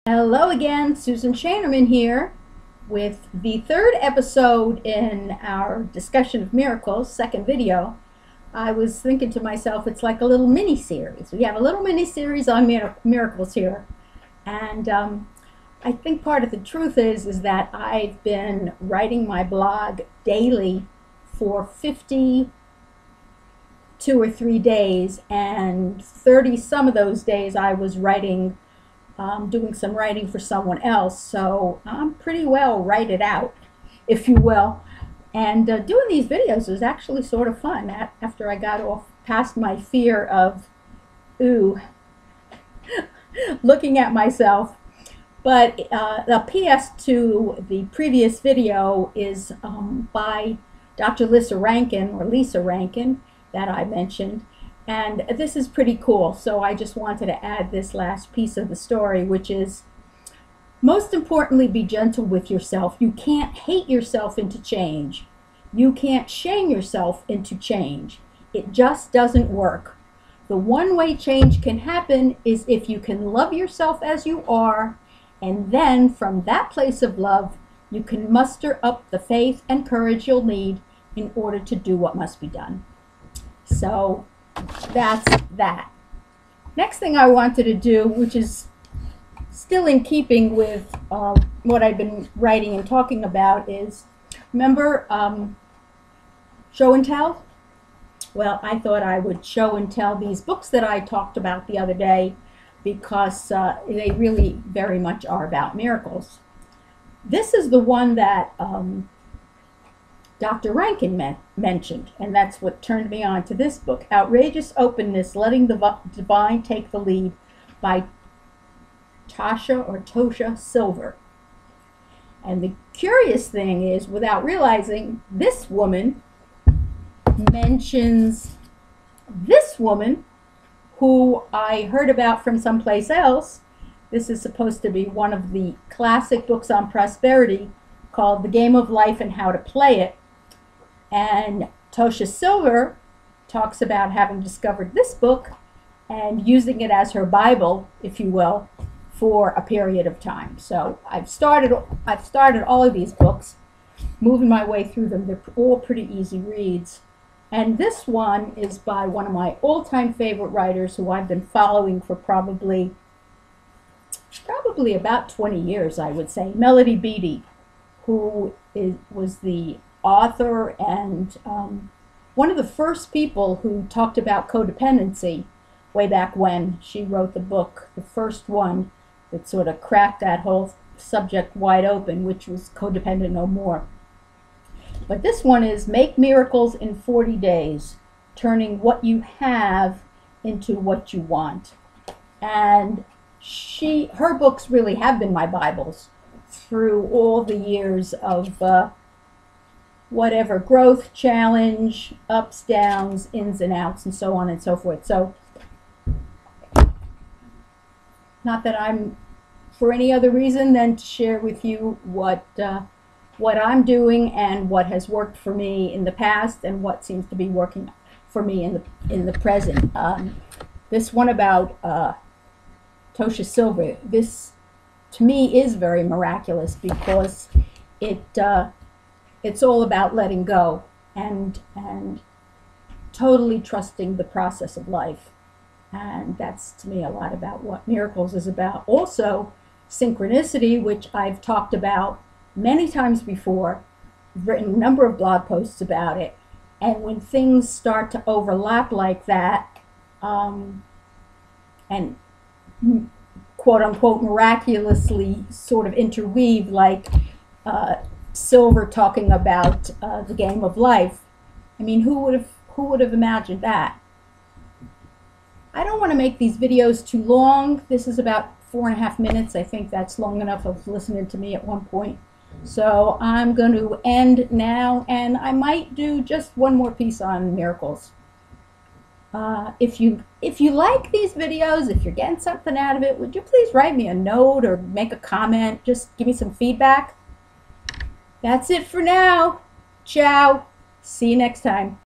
Hello again, Susan Shannerman here with the third episode in our discussion of miracles, second video. I was thinking to myself, it's like a little mini-series. We have a little mini-series on miracles here. And I think part of the truth is that I've been writing my blog daily for 52 or 3 days, and 30 some of those days I was writing doing some writing for someone else, so I'm pretty well write it out, if you will. And doing these videos was actually sort of fun after I got off past my fear of, looking at myself. But the PS to the previous video is by Dr. Lisa Rankin, that I mentioned. And this is pretty cool, so I just wanted to add this last piece of the story, which is, most importantly, be gentle with yourself. You can't hate yourself into change. You can't shame yourself into change. It just doesn't work. The one way change can happen is if you can love yourself as you are, and then from that place of love, you can muster up the faith and courage you'll need in order to do what must be done. So that's that. Next thing I wanted to do, which is still in keeping with what I've been writing and talking about, is, remember show and tell? Well, I thought I would show and tell these books that I talked about the other day, because they really very much are about miracles. This is the one that Dr. Rankin mentioned, and that's what turned me on to this book, Outrageous Openness, Letting the Divine Take the Lead, by Tosha Silver. And the curious thing is, without realizing, this woman mentions this woman who I heard about from someplace else. This is supposed to be one of the classic books on prosperity called The Game of Life and How to Play It. And Tosha Silver talks about having discovered this book and using it as her Bible, if you will, for a period of time. So I've started all of these books, moving my way through them. They're all pretty easy reads. And this one is by one of my all-time favorite writers who I've been following for probably about 20 years, I would say, Melody Beattie, who was the author and one of the first people who talked about codependency way back when. She wrote the book, the first one that sort of cracked that whole subject wide open, which was Codependent No More. But this one is Make Miracles in 40 Days, Turning What You Have into What You Want. And her books really have been my Bibles through all the years of whatever growth, challenge, ups, downs, ins and outs, and so on and so forth. So, not that I'm for any other reason than to share with you what I'm doing and what has worked for me in the past and what seems to be working for me in the present. This one about Tosha Silver, this to me is very miraculous, because it's all about letting go and totally trusting the process of life. And that's, to me, a lot about what miracles is about. Also, synchronicity, which I've talked about many times before. I've written a number of blog posts about it. And when things start to overlap like that, and quote-unquote miraculously sort of interweave, like Silver talking about the game of life. I mean, who would have imagined that? I don't want to make these videos too long. This is about 4.5 minutes. I think that's long enough of listening to me at one point. So I'm going to end now, and I might do just one more piece on miracles. If you like these videos, if you're getting something out of it, would you please write me a note or make a comment? Just give me some feedback. That's it for now. Ciao. See you next time.